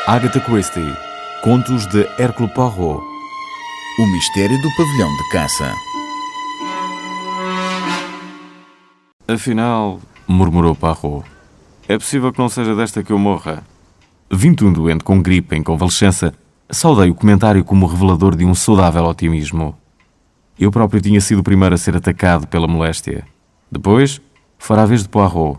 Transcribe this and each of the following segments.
Agatha Christie. Contos de Hercule Poirot. O mistério do pavilhão de caça. Afinal, murmurou Poirot, é possível que não seja desta que eu morra. Vindo um doente com gripe em convalescença, saudei o comentário como revelador de um saudável otimismo. Eu próprio tinha sido o primeiro a ser atacado pela moléstia. Depois, fora a vez de Poirot.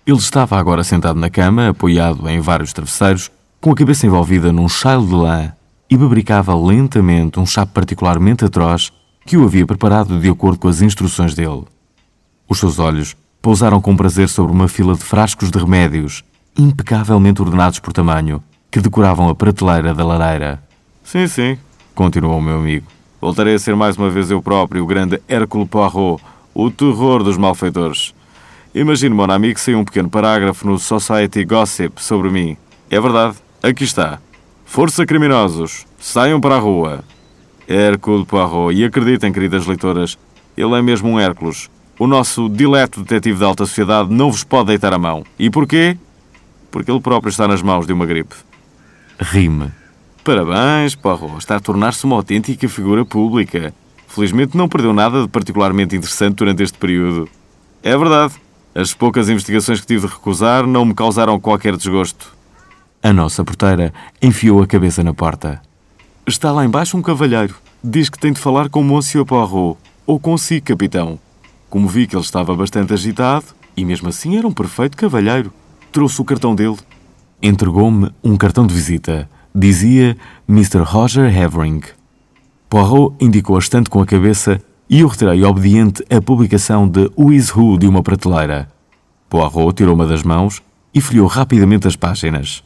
Ele estava agora sentado na cama, apoiado em vários travesseiros, com a cabeça envolvida num chale de lã, e bebericava lentamente um chá particularmente atroz que o havia preparado de acordo com as instruções dele. Os seus olhos pousaram com prazer sobre uma fila de frascos de remédios, impecavelmente ordenados por tamanho, que decoravam a prateleira da lareira. Sim, continuou o meu amigo. Voltarei a ser mais uma vez eu próprio, o grande Hercule Poirot, o terror dos malfeitores. Imagino, mon ami, que saiu um pequeno parágrafo no Society Gossip sobre mim. É verdade, aqui está. Força criminosos, saiam para a rua. Hercule Poirot, e acreditem, queridas leitoras, ele é mesmo um Hércules. O nosso dileto detetive da alta sociedade não vos pode deitar a mão. E porquê? Porque ele próprio está nas mãos de uma gripe. Rime. Parabéns, Poirot, está a tornar-se uma autêntica figura pública. Felizmente não perdeu nada de particularmente interessante durante este período. É verdade. As poucas investigações que tive de recusar não me causaram qualquer desgosto. A nossa porteira enfiou a cabeça na porta. Está lá embaixo um cavalheiro. Diz que tem de falar com Monsieur Poirot. Ou consigo, capitão. Como vi que ele estava bastante agitado, e mesmo assim era um perfeito cavalheiro, trouxe o cartão dele. Entregou-me um cartão de visita. Dizia Mr. Roger Havering. Poirot indicou a estante com a cabeça e eu retirei obediente a publicação de Who is Who de uma prateleira. Poirot tirou-me das mãos e folheou rapidamente as páginas.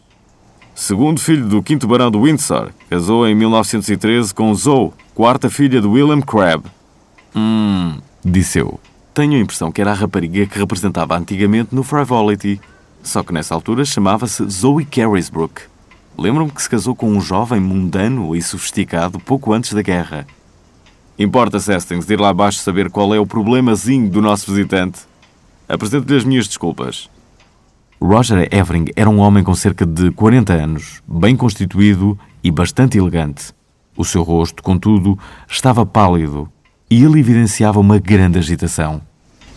Segundo filho do 5º Barão de Windsor, casou em 1913 com Zoe, 4ª filha de William Crabbe. Disse eu. Tenho a impressão que era a rapariga que representava antigamente no Frivolity, só que nessa altura chamava-se Zoe Carisbrooke. Lembro-me que se casou com um jovem mundano e sofisticado pouco antes da guerra. Importa-se, Hastings, de ir lá abaixo saber qual é o problemazinho do nosso visitante. Apresento-lhe as minhas desculpas. Roger Havering era um homem com cerca de 40 anos, bem constituído e bastante elegante. O seu rosto, contudo, estava pálido e ele evidenciava uma grande agitação.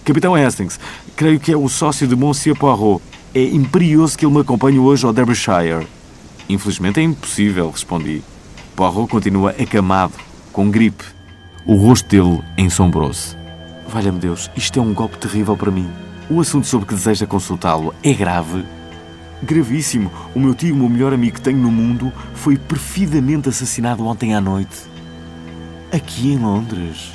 Capitão Hastings, creio que é o sócio de Monsieur Poirot. É imperioso que ele me acompanhe hoje ao Derbyshire. Infelizmente é impossível, respondi. Poirot continua acamado, com gripe. O rosto dele ensombrou-se. Valha-me Deus, isto é um golpe terrível para mim. O assunto sobre que deseja consultá-lo é grave? Gravíssimo. O meu tio, o meu melhor amigo que tenho no mundo, foi perfidamente assassinado ontem à noite. Aqui em Londres?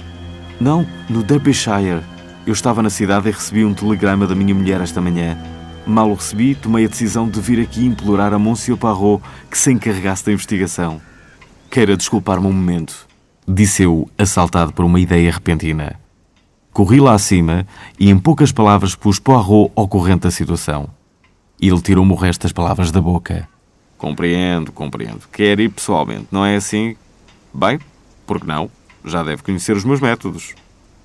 Não, no Derbyshire. Eu estava na cidade e recebi um telegrama da minha mulher esta manhã. Mal o recebi, tomei a decisão de vir aqui implorar a Monsieur Poirot que se encarregasse da investigação. Queira desculpar-me um momento, disse eu, assaltado por uma ideia repentina. Corri lá acima e em poucas palavras pus Poirot ao corrente da situação. Ele tirou-me o resto das palavras da boca. Compreendo. Quer ir pessoalmente, não é assim? Bem, por que não? Já deve conhecer os meus métodos.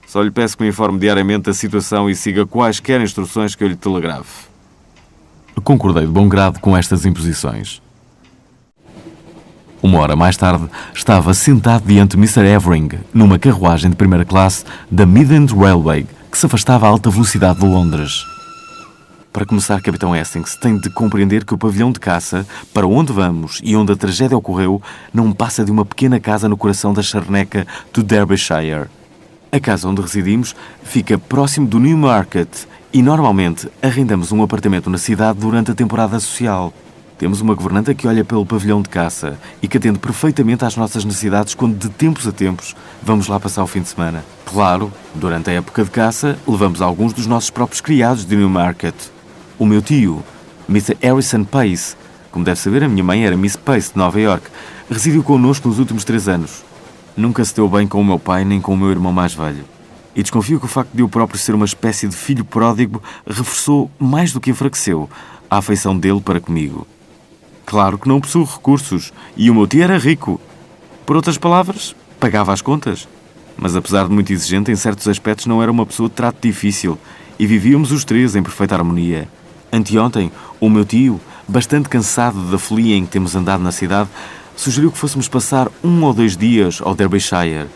Só lhe peço que me informe diariamente da situação e siga quaisquer instruções que eu lhe telegrafe. Concordei de bom grado com estas imposições. Uma hora mais tarde, estava sentado diante de Mr. Havering, numa carruagem de primeira classe da Midland Railway, que se afastava a alta velocidade de Londres. Para começar, Capitão Hastings, tem de compreender que o pavilhão de caça, para onde vamos e onde a tragédia ocorreu, não passa de uma pequena casa no coração da charneca do Derbyshire. A casa onde residimos fica próximo do Newmarket e, normalmente, arrendamos um apartamento na cidade durante a temporada social. Temos uma governanta que olha pelo pavilhão de caça e que atende perfeitamente às nossas necessidades quando, de tempos a tempos, vamos lá passar o fim de semana. Claro, durante a época de caça, levamos alguns dos nossos próprios criados de Newmarket. O meu tio, Mr. Harrison Pace, como deve saber, a minha mãe era Miss Pace de Nova York, residiu connosco nos últimos 3 anos. Nunca se deu bem com o meu pai nem com o meu irmão mais velho. E desconfio que o facto de eu próprio ser uma espécie de filho pródigo reforçou, mais do que enfraqueceu, a afeição dele para comigo. Claro que não possuo recursos, e o meu tio era rico. Por outras palavras, pagava as contas. Mas apesar de muito exigente, em certos aspectos não era uma pessoa de trato difícil, e vivíamos os três em perfeita harmonia. Anteontem, o meu tio bastante cansado da folia em que temos andado na cidade, sugeriu que fôssemos passar 1 ou 2 dias ao Derbyshire.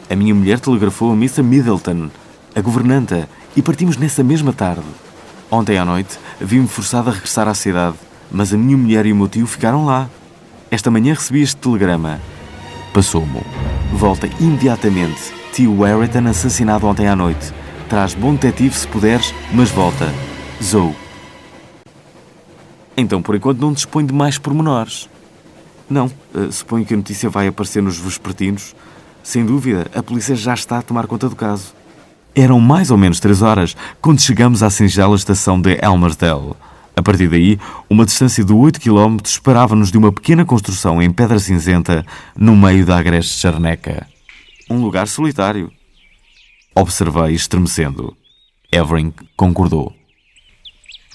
A minha mulher telegrafou a Mr. Middleton, a governanta, e partimos nessa mesma tarde. Ontem à noite vi-me forçado a regressar à cidade, mas a minha mulher e o meu tio ficaram lá. Esta manhã recebi este telegrama. Passou-me. Volta imediatamente. Tio Warrington assassinado ontem à noite. Traz bom detetive se puderes, mas volta. Zoe. Então, por enquanto, não disponho de mais pormenores. Não, suponho que a notícia vai aparecer nos vespertinos. Sem dúvida, a polícia já está a tomar conta do caso. Eram mais ou menos 3 horas quando chegamos à singela estação de Elmersdale. A partir daí, uma distância de 8 km separava-nos de uma pequena construção em pedra cinzenta no meio da agreste charneca. Um lugar solitário. Observei, estremecendo. Evering concordou.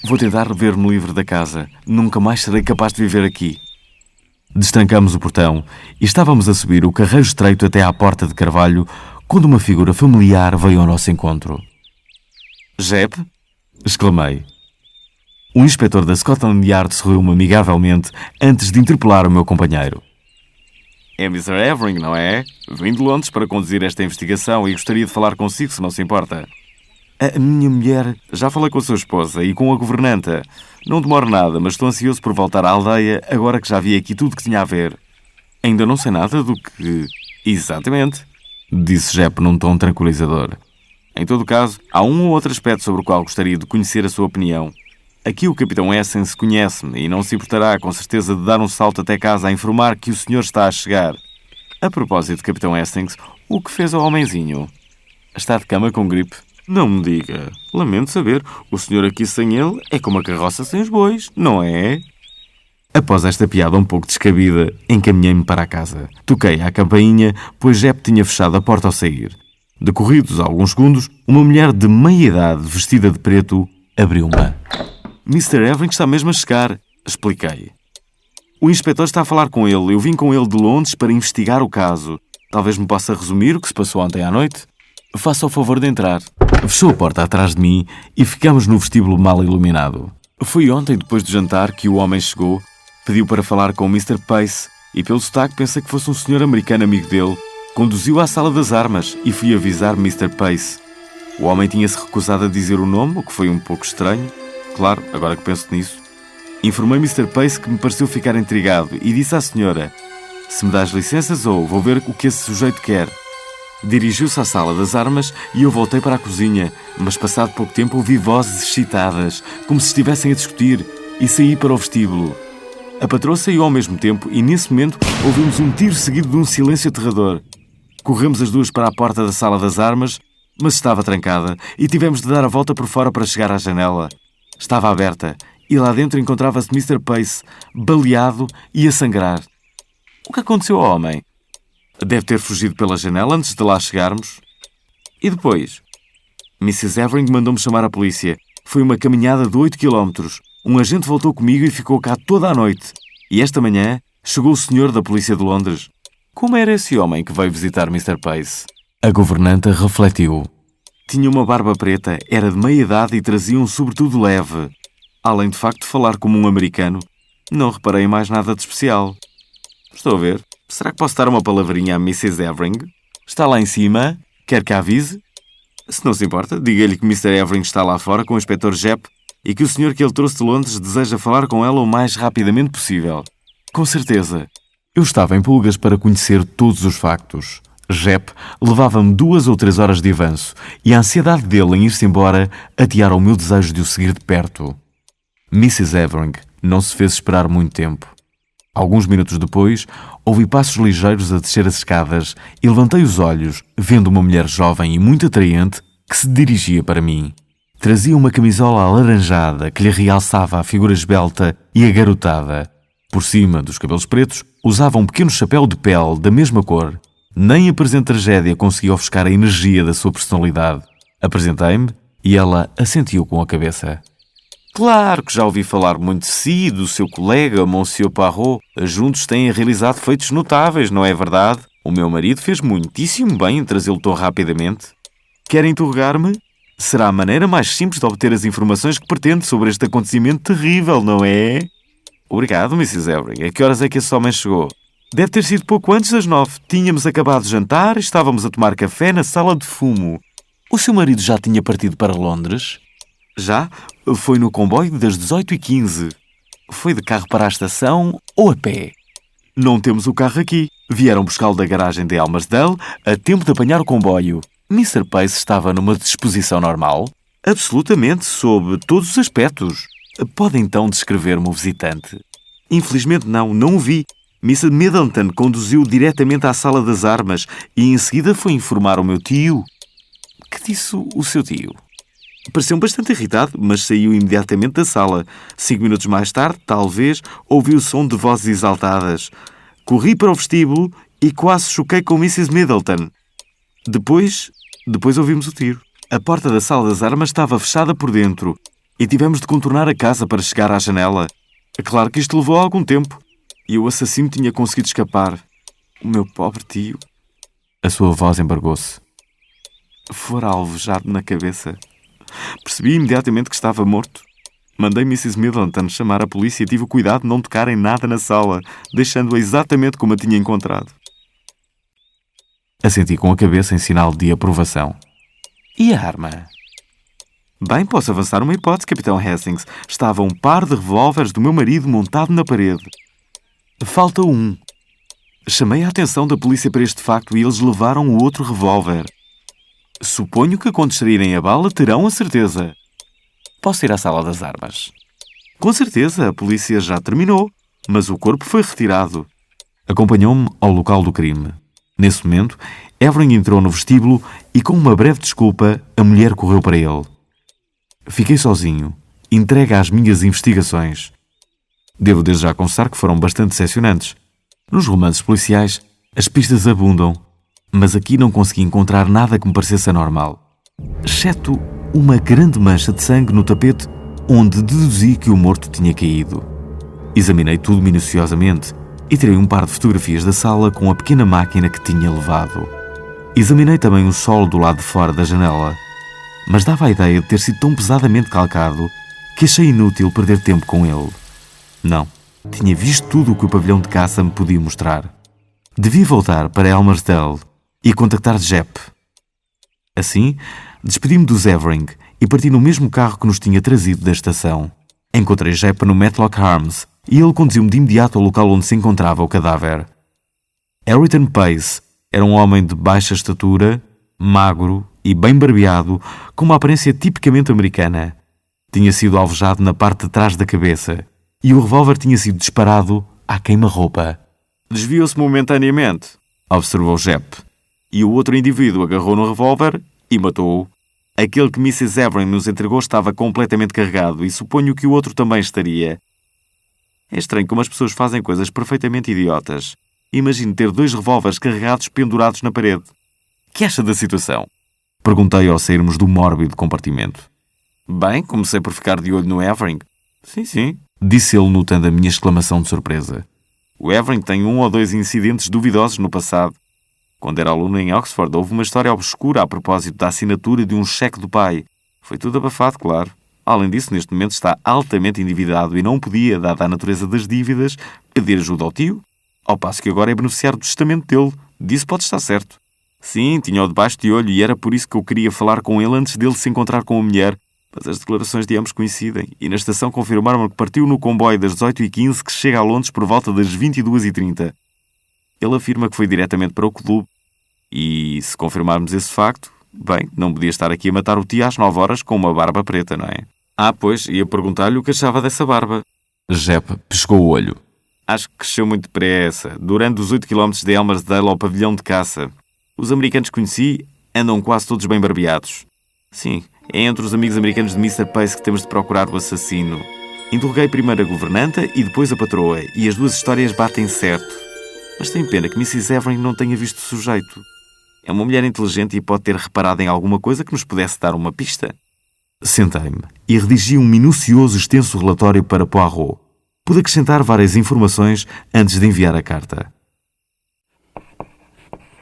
Vou tentar rever-me livre da casa. Nunca mais serei capaz de viver aqui. Destrancamos o portão e estávamos a subir o carreiro estreito até à porta de carvalho quando uma figura familiar veio ao nosso encontro. Jep? Exclamei. O inspetor da Scotland Yard sorriu-me amigavelmente antes de interpelar o meu companheiro. É Mr. Evering, não é? Vim de Londres para conduzir esta investigação e gostaria de falar consigo, se não se importa. A minha mulher... Já falei com a sua esposa e com a governanta. Não demora nada, mas estou ansioso por voltar à aldeia agora que já vi aqui tudo que tinha a ver. Ainda não sei nada do que... Exatamente, disse Jep num tom tranquilizador. Em todo caso, há um ou outro aspecto sobre o qual gostaria de conhecer a sua opinião. Aqui o Capitão Essence conhece-me e não se importará, com certeza, de dar um salto até casa a informar que o senhor está a chegar. A propósito, Capitão Essence, o que fez ao homenzinho? Está de cama com gripe? Não me diga. Lamento saber. O senhor aqui sem ele é como a carroça sem os bois, não é? Após esta piada um pouco descabida, encaminhei-me para a casa. Toquei à campainha, pois Jep tinha fechado a porta ao sair. Decorridos alguns segundos, uma mulher de meia-idade, vestida de preto, abriu-me. Mr. Evering está mesmo a chegar, expliquei. O inspetor está a falar com ele. Eu vim com ele de Londres para investigar o caso. Talvez me possa resumir o que se passou ontem à noite? Faça o favor de entrar. Fechou a porta atrás de mim e ficamos no vestíbulo mal iluminado. Foi ontem, depois do jantar, que o homem chegou, pediu para falar com o Mr. Pace e, pelo sotaque, pensei que fosse um senhor americano amigo dele. Conduziu à sala das armas e fui avisar Mr. Pace. O homem tinha-se recusado a dizer o nome, o que foi um pouco estranho. Claro, agora que penso nisso. Informei Mr. Pace que me pareceu ficar intrigado e disse à senhora: se me dás licenças ou vou ver o que esse sujeito quer. Dirigiu-se à sala das armas e eu voltei para a cozinha, mas passado pouco tempo ouvi vozes excitadas, como se estivessem a discutir, e saí para o vestíbulo. A patroa saiu ao mesmo tempo e nesse momento ouvimos um tiro seguido de um silêncio aterrador. Corremos as duas para a porta da sala das armas, mas estava trancada e tivemos de dar a volta por fora para chegar à janela. Estava aberta e lá dentro encontrava-se Mr. Pace, baleado e a sangrar. O que aconteceu ao homem? Deve ter fugido pela janela antes de lá chegarmos. E depois? Mrs. Evering mandou-me chamar a polícia. Foi uma caminhada de 8 km. Um agente voltou comigo e ficou cá toda a noite. E esta manhã chegou o senhor da polícia de Londres. Como era esse homem que veio visitar Mr. Pace? A governanta refletiu. Tinha uma barba preta, era de meia-idade e trazia um sobretudo leve. Além de facto de falar como um americano, não reparei em mais nada de especial. Estou a ver. Será que posso dar uma palavrinha à Mrs. Evering? Está lá em cima? Quer que a avise? Se não se importa, diga-lhe que Mr. Evering está lá fora com o inspetor Jep e que o senhor que ele trouxe de Londres deseja falar com ela o mais rapidamente possível. Com certeza. Eu estava em pulgas para conhecer todos os factos. Jep levava-me 2 ou 3 horas de avanço e a ansiedade dele em ir-se embora ateara o meu desejo de o seguir de perto. Mrs. Evering não se fez esperar muito tempo. Alguns minutos depois, ouvi passos ligeiros a descer as escadas e levantei os olhos, vendo uma mulher jovem e muito atraente que se dirigia para mim. Trazia uma camisola alaranjada que lhe realçava a figura esbelta e agarotada. Por cima dos cabelos pretos, usava um pequeno chapéu de pele da mesma cor. Nem a presente tragédia conseguia ofuscar a energia da sua personalidade. Apresentei-me e ela assentiu com a cabeça. Claro que já ouvi falar muito de si e do seu colega, Monsieur Poirot. Juntos têm realizado feitos notáveis, não é verdade? O meu marido fez muitíssimo bem em trazê-lo tão rapidamente. Quer interrogar-me? Será a maneira mais simples de obter as informações que pretende sobre este acontecimento terrível, não é? Obrigado, Mrs. Evering. A que horas é que esse homem chegou? Deve ter sido pouco antes das 9. Tínhamos acabado de jantar e estávamos a tomar café na sala de fumo. O seu marido já tinha partido para Londres? Já? Foi no comboio das 18h15. Foi de carro para a estação ou a pé? Não temos o carro aqui. Vieram buscá-lo da garagem de Almersdale a tempo de apanhar o comboio. Mr. Pace estava numa disposição normal? Absolutamente, sob todos os aspectos. Pode então descrever-me o visitante? Infelizmente não o vi. Mr. Middleton conduziu diretamente à sala das armas e em seguida foi informar o meu tio. Que disse o seu tio? Pareceu bastante irritado, mas saiu imediatamente da sala. 5 minutos mais tarde, talvez, ouvi o som de vozes exaltadas. Corri para o vestíbulo e quase choquei com Mrs. Middleton. Depois ouvimos o tiro. A porta da sala das armas estava fechada por dentro e tivemos de contornar a casa para chegar à janela. É claro que isto levou algum tempo e o assassino tinha conseguido escapar. O meu pobre tio. A sua voz embargou-se. Fora alvejado na cabeça. Percebi imediatamente que estava morto. Mandei Mrs. Middleton chamar a polícia e tive o cuidado de não tocar em nada na sala, deixando-a exatamente como a tinha encontrado. Assenti com a cabeça em sinal de aprovação. E a arma? Bem, posso avançar uma hipótese, Capitão Hastings. Estava um par de revólveres do meu marido montado na parede. Falta um. Chamei a atenção da polícia para este facto e eles levaram o outro revólver. Suponho que quando extraírem a bala terão a certeza. Posso ir à sala das armas? Com certeza, a polícia já terminou, mas o corpo foi retirado. Acompanhou-me ao local do crime. Nesse momento, Evering entrou no vestíbulo e, com uma breve desculpa, a mulher correu para ele. Fiquei sozinho, entregue às minhas investigações. Devo desde já confessar que foram bastante decepcionantes. Nos romances policiais, as pistas abundam, mas aqui não consegui encontrar nada que me parecesse anormal, exceto uma grande mancha de sangue no tapete onde deduzi que o morto tinha caído. Examinei tudo minuciosamente e tirei um par de fotografias da sala com a pequena máquina que tinha levado. Examinei também o solo do lado de fora da janela, mas dava a ideia de ter sido tão pesadamente calcado que achei inútil perder tempo com ele. Não, tinha visto tudo o que o pavilhão de caça me podia mostrar. Devia voltar para Almersdale e contactar Jep. Assim, despedi-me dos Evering e parti no mesmo carro que nos tinha trazido da estação. Encontrei Jep no Matlock Arms e ele conduziu-me de imediato ao local onde se encontrava o cadáver. Harrington Pace era um homem de baixa estatura, magro e bem barbeado, com uma aparência tipicamente americana. Tinha sido alvejado na parte de trás da cabeça e o revólver tinha sido disparado à queima-roupa. Desviou-se momentaneamente, observou Jep, e o outro indivíduo agarrou no revólver e matou-o. Aquele que Mrs. Evering nos entregou estava completamente carregado e suponho que o outro também estaria. É estranho como as pessoas fazem coisas perfeitamente idiotas. Imagine ter 2 revólveres carregados pendurados na parede. Que acha da situação? Perguntei ao sairmos do mórbido compartimento. Bem, comecei por ficar de olho no Evering. Sim, disse ele notando a minha exclamação de surpresa. O Evering tem 1 ou 2 incidentes duvidosos no passado. Quando era aluno em Oxford, houve uma história obscura a propósito da assinatura de um cheque do pai. Foi tudo abafado, claro. Além disso, neste momento está altamente endividado e não podia, dada a natureza das dívidas, pedir ajuda ao tio, ao passo que agora é beneficiário do testamento dele. Disso pode estar certo. Sim, tinha-o debaixo de olho e era por isso que eu queria falar com ele antes dele se encontrar com a mulher. Mas as declarações de ambos coincidem e na estação confirmaram que partiu no comboio das 18h15 que chega a Londres por volta das 22h30. Ele afirma que foi diretamente para o clube e, se confirmarmos esse facto, bem, não podia estar aqui a matar o tio às 9 horas com uma barba preta, não é? Pois, ia perguntar-lhe o que achava dessa barba. Jep piscou o olho. Acho que cresceu muito depressa, durante os 8 km de Almersdale ao pavilhão de caça. Os americanos que conheci andam quase todos bem barbeados. Sim, é entre os amigos americanos de Mr. Pace que temos de procurar o assassino. Interroguei primeiro a governanta e depois a patroa, e as duas histórias batem certo. Mas tenho pena que Mrs. Evering não tenha visto o sujeito. É uma mulher inteligente e pode ter reparado em alguma coisa que nos pudesse dar uma pista. Sentei-me e redigi um minucioso e extenso relatório para Poirot. Pude acrescentar várias informações antes de enviar a carta.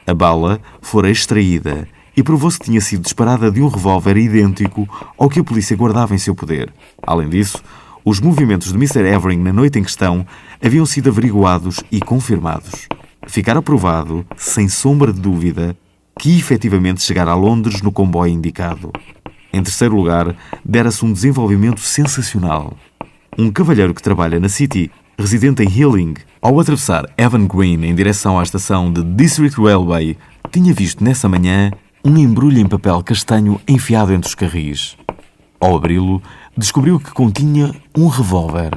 A bala fora extraída e provou-se que tinha sido disparada de um revólver idêntico ao que a polícia guardava em seu poder. Além disso, Os movimentos de Mr. Evering na noite em questão haviam sido averiguados e confirmados. Ficara provado, sem sombra de dúvida, que efetivamente chegara a Londres no comboio indicado. Em terceiro lugar, dera-se um desenvolvimento sensacional. Um cavalheiro que trabalha na City, residente em Ealing, ao atravessar Evan Green em direção à estação de District Railway, tinha visto nessa manhã um embrulho em papel castanho enfiado entre os carris. Ao abri-lo, descobriu que continha um revólver.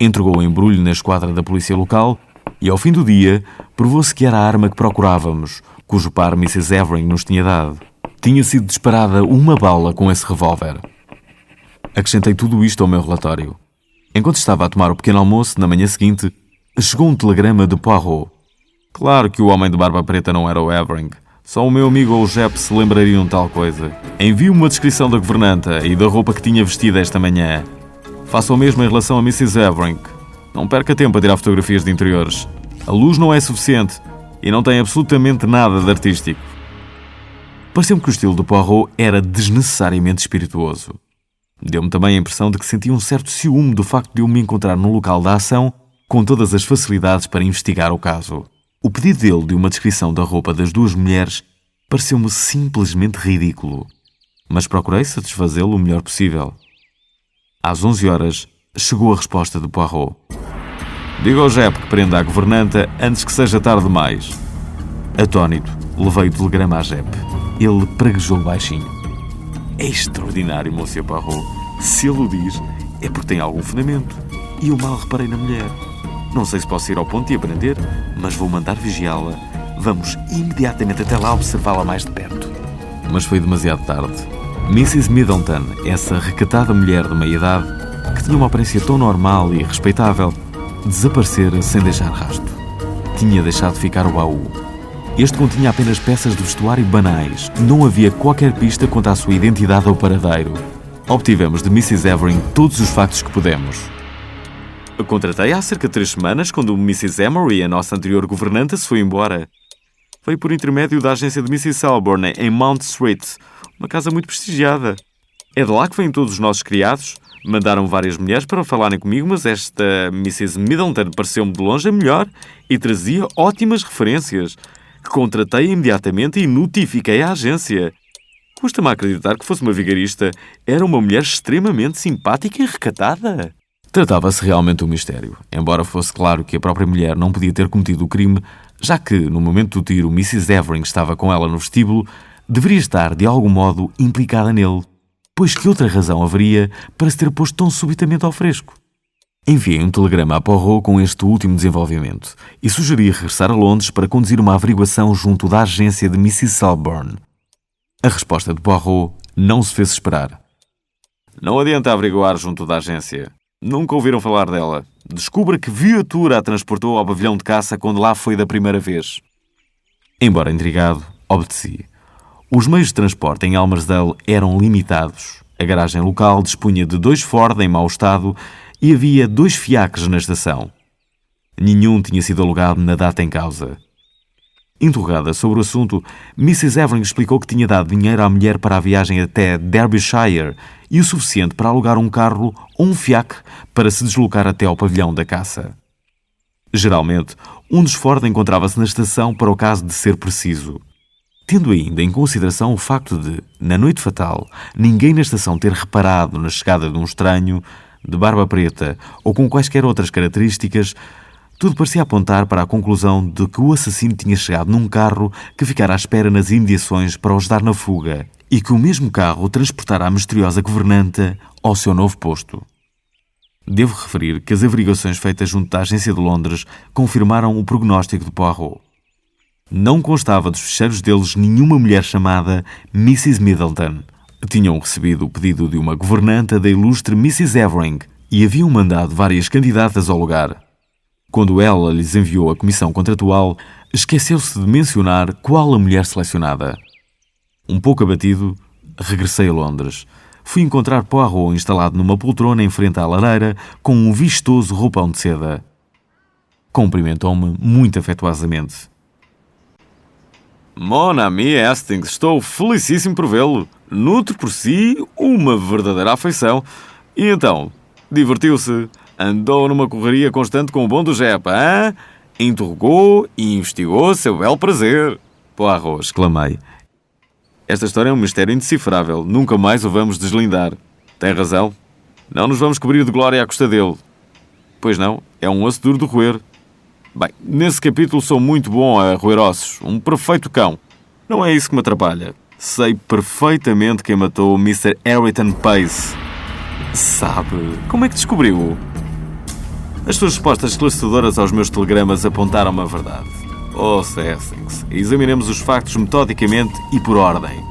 Entregou o embrulho na esquadra da polícia local e, ao fim do dia, provou-se que era a arma que procurávamos, cujo par Mrs. Evering nos tinha dado. Tinha sido disparada uma bala com esse revólver. Acrescentei tudo isto ao meu relatório. Enquanto estava a tomar o pequeno almoço, na manhã seguinte, chegou um telegrama de Poirot. Claro que o homem de barba preta não era o Evering. Só o meu amigo ou o Jep se lembrariam de tal coisa. Envio uma descrição da governanta e da roupa que tinha vestida esta manhã. Faça o mesmo em relação a Mrs. Evering. Não perca tempo a tirar fotografias de interiores. A luz não é suficiente e não tem absolutamente nada de artístico. Pareceu-me que o estilo de Poirot era desnecessariamente espirituoso. Deu-me também a impressão de que sentia um certo ciúme do facto de eu me encontrar no local da ação com todas as facilidades para investigar o caso. O pedido dele de uma descrição da roupa das duas mulheres pareceu-me simplesmente ridículo, mas procurei satisfazê-lo o melhor possível. Às 11 horas, chegou a resposta de Poirot. Diga ao Jep que prenda a governanta antes que seja tarde demais. Atónito, levei o telegrama a Jep. Ele praguejou baixinho. É extraordinário, Monsieur Poirot. Se ele o diz, é porque tem algum fundamento. E eu mal reparei na mulher. Não sei se posso ir ao ponto e aprender, mas vou mandar vigiá-la. Vamos imediatamente até lá observá-la mais de perto. Mas foi demasiado tarde. Mrs. Middleton, essa recatada mulher de meia-idade, que tinha uma aparência tão normal e respeitável, desaparecera sem deixar rastro. Tinha deixado ficar o baú. Este continha apenas peças de vestuário banais. Não havia qualquer pista quanto à sua identidade ou paradeiro. Obtivemos de Mrs. Evering todos os factos que pudemos. Eu contratei há cerca de 3 semanas, quando Mrs. Emery, a nossa anterior governanta, se foi embora. Veio por intermédio da agência de Mrs. Selborne, em Mount Street, uma casa muito prestigiada. É de lá que vêm todos os nossos criados. Mandaram várias mulheres para falarem comigo, mas esta Mrs. Middleton pareceu-me de longe a melhor e trazia ótimas referências. Contratei imediatamente e notifiquei a agência. Custa-me a acreditar que fosse uma vigarista. Era uma mulher extremamente simpática e recatada. Tratava-se realmente de um mistério, embora fosse claro que a própria mulher não podia ter cometido o crime, já que, no momento do tiro, Mrs. Evering estava com ela no vestíbulo, deveria estar, de algum modo, implicada nele, pois que outra razão haveria para se ter posto tão subitamente ao fresco? Enviei um telegrama a Poirot com este último desenvolvimento e sugeri regressar a Londres para conduzir uma averiguação junto da agência de Mrs. Selborne. A resposta de Poirot não se fez esperar. Não adianta averiguar junto da agência. Nunca ouviram falar dela. Descubra que viatura a transportou ao pavilhão de caça quando lá foi da primeira vez. Embora intrigado, obedeci. Os meios de transporte em Almersdale eram limitados. A garagem local dispunha de 2 Ford em mau estado e havia 2 fiacres na estação. Nenhum tinha sido alugado na data em causa. Interrogada sobre o assunto, Mrs. Evering explicou que tinha dado dinheiro à mulher para a viagem até Derbyshire e o suficiente para alugar um carro ou um fiacre para se deslocar até ao pavilhão da caça. Geralmente, um dos Ford encontrava-se na estação para o caso de ser preciso. Tendo ainda em consideração o facto de, na noite fatal, ninguém na estação ter reparado na chegada de um estranho, de barba preta ou com quaisquer outras características, tudo parecia apontar para a conclusão de que o assassino tinha chegado num carro que ficara à espera nas imediações para os dar na fuga e que o mesmo carro transportara a misteriosa governanta ao seu novo posto. Devo referir que as averiguações feitas junto da agência de Londres confirmaram o prognóstico de Poirot. Não constava dos ficheiros deles nenhuma mulher chamada Mrs. Middleton. Tinham recebido o pedido de uma governanta da ilustre Mrs. Evering e haviam mandado várias candidatas ao lugar. Quando ela lhes enviou a comissão contratual, esqueceu-se de mencionar qual a mulher selecionada. Um pouco abatido, regressei a Londres. Fui encontrar Poirot instalado numa poltrona em frente à lareira com um vistoso roupão de seda. Cumprimentou-me muito afetuosamente. Mon ami Hastings, estou felicíssimo por vê-lo. Nutro por si uma verdadeira afeição. E então, Divertiu-se. Andou numa correria constante com o bom do Jep, hã? Interrogou e investigou a seu belo prazer. Poirot, exclamei. Esta história é um mistério indecifrável. Nunca mais o vamos deslindar. Tem razão. Não nos vamos cobrir de glória à custa dele. Pois não, é um osso duro de roer. Bem, nesse capítulo sou muito bom a roer ossos. Um perfeito cão. Não é isso que me atrapalha. Sei perfeitamente quem matou o Mr. Harrington Pace. Sabe, como é que descobriu-o? As suas respostas esclarecedoras aos meus telegramas apontaram-me a verdade. Oh, Hastings, examinemos os factos metodicamente e por ordem.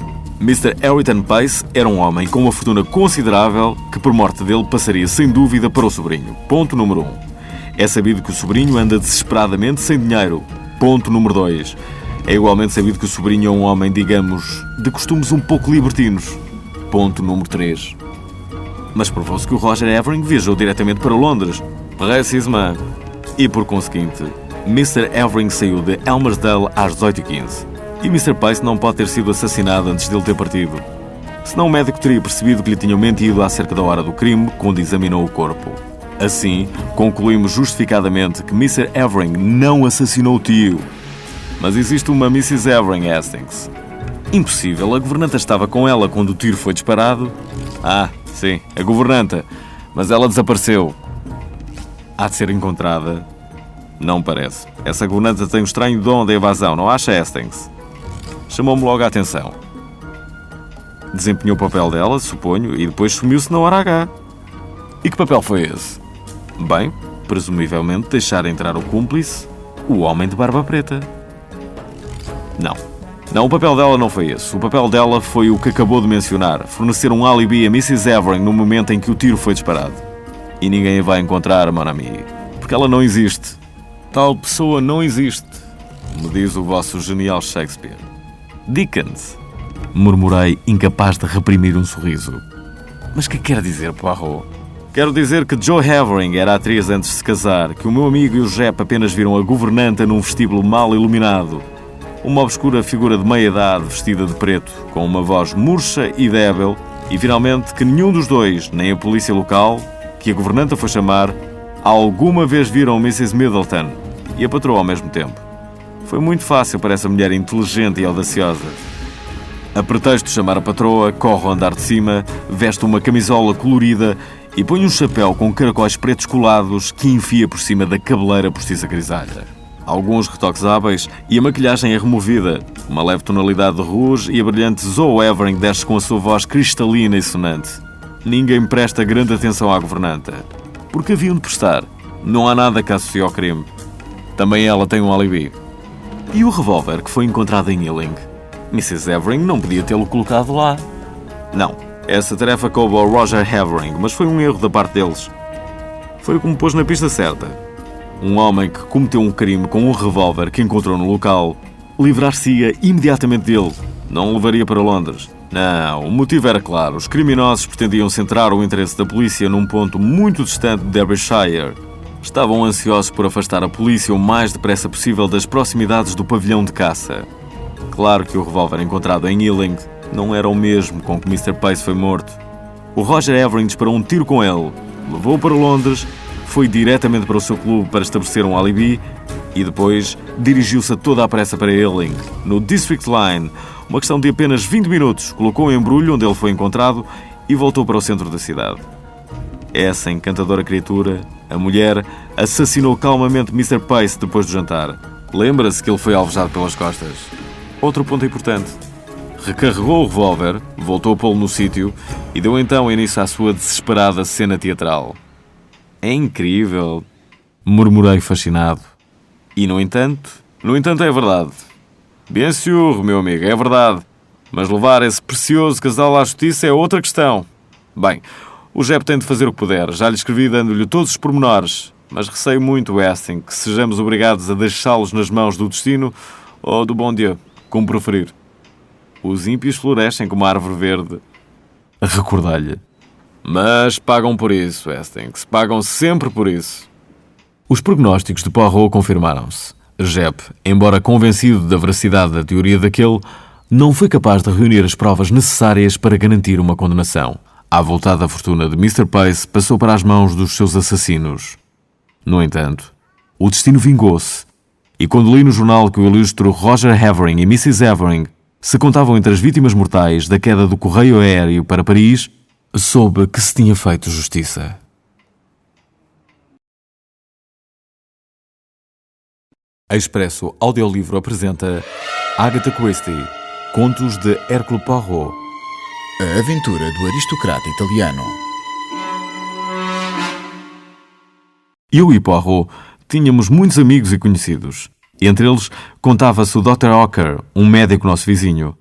Mr. Harrington Pace era um homem com uma fortuna considerável que, por morte dele, passaria sem dúvida para o sobrinho. Ponto número 1. É sabido que o sobrinho anda desesperadamente sem dinheiro. Ponto número 2. É igualmente sabido que o sobrinho é um homem, digamos, de costumes um pouco libertinos. Ponto número 3. Mas provou-se que o Roger Havering viajou diretamente para Londres. Precisamente. E por conseguinte, Mr. Havering saiu de Elmersdale às 18h15. E Mr. Pace não pode ter sido assassinado antes dele ter partido. Senão o médico teria percebido que lhe tinham mentido acerca da hora do crime quando examinou o corpo. Assim, concluímos justificadamente que Mr. Havering não assassinou o tio. Mas existe uma Mrs. Havering, Hastings. Impossível, a governanta estava com ela quando o tiro foi disparado. Ah, sim, a governanta. Mas ela desapareceu. Há de ser encontrada. Não parece. Essa governanta tem um estranho dom de evasão, não acha, Hastings? Chamou-me logo a atenção. Desempenhou o papel dela, suponho, e depois sumiu-se na hora H. E que papel foi esse? Bem, presumivelmente deixar entrar o cúmplice, o homem de barba preta. Não, o papel dela não foi esse. O papel dela foi o que acabou de mencionar, fornecer um alibi a Mrs. Havering no momento em que o tiro foi disparado. E ninguém a vai encontrar, mon ami, porque ela não existe. Tal pessoa não existe, me diz o vosso genial Shakespeare. Dickens, murmurei, incapaz de reprimir um sorriso. Mas que quer dizer, Poirot? Quero dizer que Joe Havering era atriz antes de se casar, que o meu amigo e o Jep apenas viram a governanta num vestíbulo mal iluminado. Uma obscura figura de meia-idade vestida de preto, com uma voz murcha e débil, e finalmente que nenhum dos dois, nem a polícia local, que a governanta foi chamar, alguma vez viram Mrs. Middleton e a patroa ao mesmo tempo. Foi muito fácil para essa mulher inteligente e audaciosa. A pretexto de chamar a patroa, corre ao andar de cima, veste uma camisola colorida e põe um chapéu com caracóis pretos colados que enfia por cima da cabeleira postiça grisalha. Alguns retoques hábeis e a maquilhagem é removida. Uma leve tonalidade de rouge e a brilhante Zoe Havering desce com a sua voz cristalina e sonante. Ninguém presta grande atenção à governanta. Porque haviam de prestar. Não há nada que associe ao crime. Também ela tem um alibi. E o revólver que foi encontrado em Ealing? Mrs. Havering não podia tê-lo colocado lá. Não, essa tarefa coube ao Roger Havering, mas foi um erro da parte deles. Foi o que me pôs na pista certa. Um homem que cometeu um crime com um revólver que encontrou no local livrar-se-ia imediatamente dele. Não o levaria para Londres. Não, o motivo era claro. Os criminosos pretendiam centrar o interesse da polícia num ponto muito distante de Derbyshire. Estavam ansiosos por afastar a polícia o mais depressa possível das proximidades do pavilhão de caça. Claro que o revólver encontrado em Ealing não era o mesmo com que Mr. Pace foi morto. O Roger Havering disparou um tiro com ele, levou-o para Londres, foi diretamente para o seu clube para estabelecer um alibi e depois dirigiu-se a toda a pressa para Ealing, no District Line. Uma questão de apenas 20 minutos, colocou o embrulho onde ele foi encontrado e voltou para o centro da cidade. Essa encantadora criatura, a mulher, assassinou calmamente Mr. Pace depois do jantar. Lembra-se que ele foi alvejado pelas costas. Outro ponto importante. Recarregou o revólver, voltou a pô-lo no sítio e deu então início à sua desesperada cena teatral. É incrível, murmurei fascinado. E no entanto é verdade. Bien sûr, meu amigo, é verdade. Mas levar esse precioso casal à justiça é outra questão. Bem, o Jep tem de fazer o que puder. Já lhe escrevi dando-lhe todos os pormenores. Mas receio muito, Hastings, que sejamos obrigados a deixá-los nas mãos do destino ou do bom Deus, como preferir. Os ímpios florescem como a árvore verde. Recordei-lhe. Mas pagam por isso, Hastings. Pagam sempre por isso. Os prognósticos de Poirot confirmaram-se. Jep, embora convencido da veracidade da teoria daquele, não foi capaz de reunir as provas necessárias para garantir uma condenação. A avultada fortuna de Mr. Pace passou para as mãos dos seus assassinos. No entanto, o destino vingou-se, e quando li no jornal que o ilustre Roger Havering e Mrs. Havering se contavam entre as vítimas mortais da queda do correio aéreo para Paris, soube que se tinha feito justiça. A Expresso Audiolivro apresenta Agatha Christie, Contos de Hercule Poirot. A aventura do aristocrata italiano. Eu e Poirot tínhamos muitos amigos e conhecidos. Entre eles contava-se o Dr. Ocker, um médico nosso vizinho.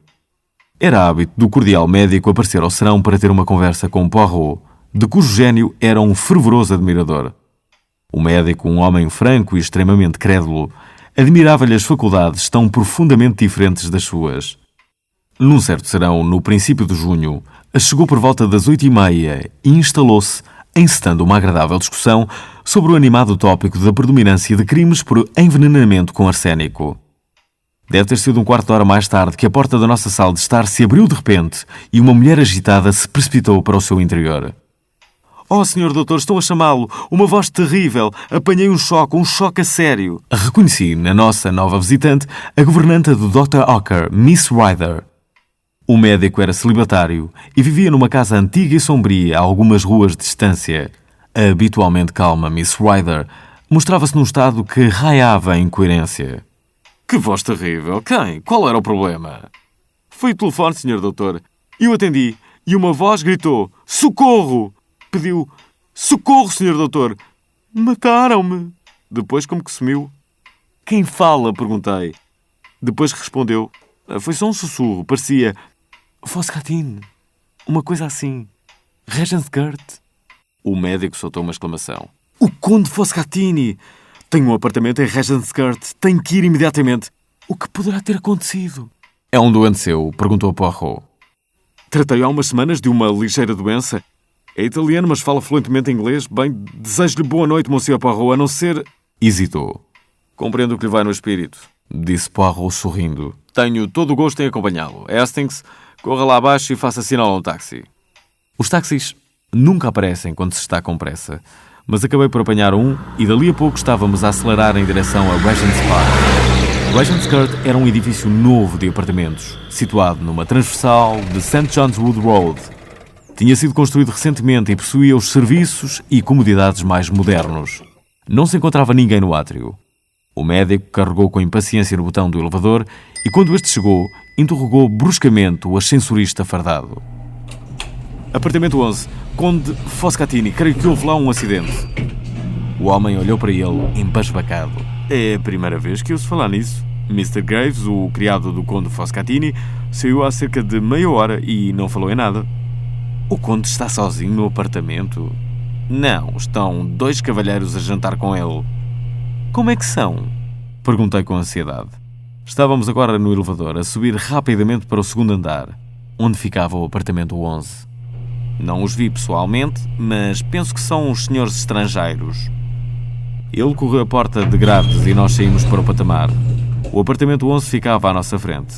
Era hábito do cordial médico aparecer ao serão para ter uma conversa com Poirot, de cujo gênio era um fervoroso admirador. O médico, um homem franco e extremamente crédulo, admirava-lhe as faculdades tão profundamente diferentes das suas. Num certo serão, no princípio de junho, chegou por volta das 8h30 e instalou-se, encetando uma agradável discussão sobre o animado tópico da predominância de crimes por envenenamento com arsénico. Deve ter sido um quarto de hora mais tarde que a porta da nossa sala de estar se abriu de repente e uma mulher agitada se precipitou para o seu interior. "Oh, senhor doutor, estou a chamá-lo. Uma voz terrível. Apanhei um choque a sério." Reconheci na nossa nova visitante a governanta do Dr. Ocker, Miss Ryder. O médico era celibatário e vivia numa casa antiga e sombria a algumas ruas de distância. A habitualmente calma Miss Ryder mostrava-se num estado que raiava em incoerência. "Que voz terrível! Quem? Qual era o problema?" "Foi o telefone, senhor doutor. Eu atendi e uma voz gritou: 'Socorro!' Pediu: 'Socorro, senhor doutor! Mataram-me!' Depois como que sumiu." "Quem fala?" perguntei. Depois respondeu: "Foi só um sussurro. Parecia Foscatine. Uma coisa assim. Regensgurt." O médico soltou uma exclamação. "O Conde Foscatini! Tenho um apartamento em Regensgurt. Tenho que ir imediatamente. O que poderá ter acontecido?" "É um doente seu?" perguntou Poirot. "Tratei há umas semanas de uma ligeira doença. É italiano, mas fala fluentemente inglês. Bem, desejo-lhe boa noite, Monsieur Poirot, a não ser..." Hesitou. "Compreendo o que lhe vai no espírito", disse Poirot sorrindo. "Tenho todo o gosto em acompanhá-lo. Hastings, corra lá abaixo e faça sinal a um táxi." Os táxis nunca aparecem quando se está com pressa, mas acabei por apanhar um e dali a pouco estávamos a acelerar em direção a Regent's Park. Regensgurt era um edifício novo de apartamentos, situado numa transversal de St. John's Wood Road. Tinha sido construído recentemente e possuía os serviços e comodidades mais modernos. Não se encontrava ninguém no átrio. O médico carregou com impaciência no botão do elevador e, quando este chegou, interrogou bruscamente o ascensorista fardado. "Apartamento 11, Conde Foscatini, creio que houve lá um acidente." O homem olhou para ele, embasbacado. "É a primeira vez que ouço falar nisso. Mr. Graves, o criado do Conde Foscatini, saiu há cerca de meia hora e não falou em nada." "O Conde está sozinho no apartamento?" "Não, estão 2 cavalheiros a jantar com ele." "Como é que são?" perguntei com ansiedade. Estávamos agora no elevador a subir rapidamente para o segundo andar, onde ficava o apartamento 11. "Não os vi pessoalmente, mas penso que são uns senhores estrangeiros." Ele correu a porta de grades e nós saímos para o patamar. O apartamento 11 ficava à nossa frente.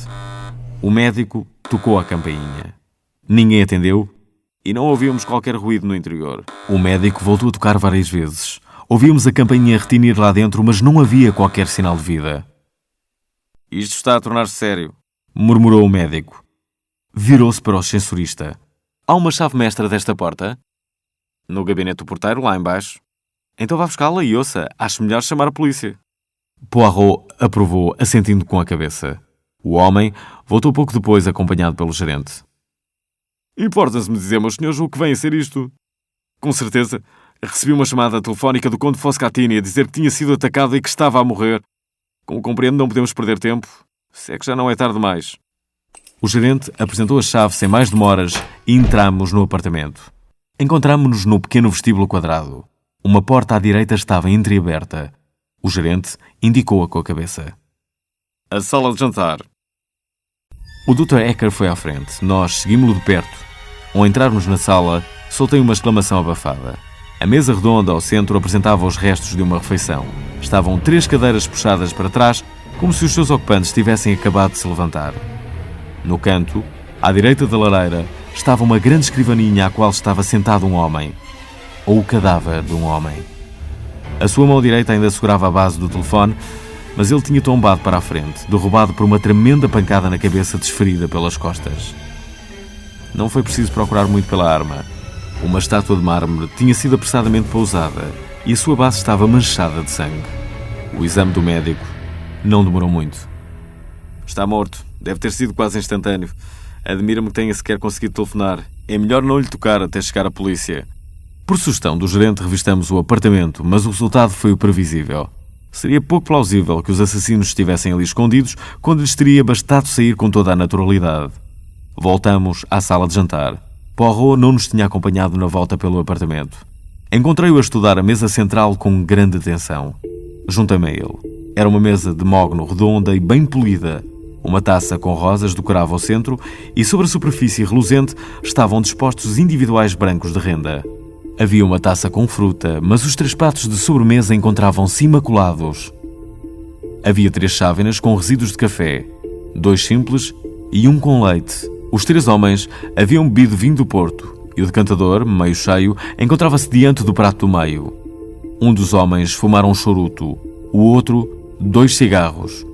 O médico tocou a campainha. Ninguém atendeu e não ouvíamos qualquer ruído no interior. O médico voltou a tocar várias vezes. Ouvíamos a campainha retinir lá dentro, mas não havia qualquer sinal de vida. "Isto está a tornar-se sério", murmurou o médico. Virou-se para o ascensorista. "Há uma chave mestra desta porta?" "No gabinete do porteiro, lá embaixo." "Então vá buscá-la e ouça, acho melhor chamar a polícia." Poirot aprovou, assentindo com a cabeça. O homem voltou pouco depois, acompanhado pelo gerente. "Importa-se-me dizer, meus senhores, o que vem a ser isto?" "Com certeza. Recebi uma chamada telefónica do Conde Foscatini a dizer que tinha sido atacado e que estava a morrer. Como compreendo, não podemos perder tempo, se é que já não é tarde demais." O gerente apresentou a chave sem mais demoras e entramos no apartamento. Encontramo-nos no pequeno vestíbulo quadrado. Uma porta à direita estava entreaberta. O gerente indicou-a com a cabeça. "A sala de jantar." O Dr. Ecker foi à frente. Nós seguimos-lo de perto. Ao entrarmos na sala, soltei uma exclamação abafada. A mesa redonda ao centro apresentava os restos de uma refeição. Estavam 3 cadeiras puxadas para trás, como se os seus ocupantes tivessem acabado de se levantar. No canto, à direita da lareira, estava uma grande escrivaninha à qual estava sentado um homem, ou o cadáver de um homem. A sua mão direita ainda segurava a base do telefone, mas ele tinha tombado para a frente, derrubado por uma tremenda pancada na cabeça desferida pelas costas. Não foi preciso procurar muito pela arma. Uma estátua de mármore tinha sido apressadamente pousada e a sua base estava manchada de sangue. O exame do médico não demorou muito. Está morto. Deve ter sido quase instantâneo. Admira-me que tenha sequer conseguido telefonar. É melhor não lhe tocar até chegar a polícia. Por sugestão do gerente, revistamos o apartamento, mas o resultado foi o previsível. Seria pouco plausível que os assassinos estivessem ali escondidos quando lhes teria bastado sair com toda a naturalidade. Voltamos à sala de jantar. Poirot não nos tinha acompanhado na volta pelo apartamento. Encontrei-o a estudar a mesa central com grande atenção. Juntei-me a ele. Era uma mesa de mogno redonda e bem polida. Uma taça com rosas decorava o centro e sobre a superfície reluzente estavam dispostos individuais brancos de renda. Havia uma taça com fruta, mas os 3 pratos de sobremesa encontravam-se imaculados. Havia 3 chávenas com resíduos de café, 2 simples e 1 com leite. Os 3 homens haviam bebido vinho do Porto e o decantador, meio cheio, encontrava-se diante do prato do meio. Um dos homens fumara um charuto, o outro 2 cigarros.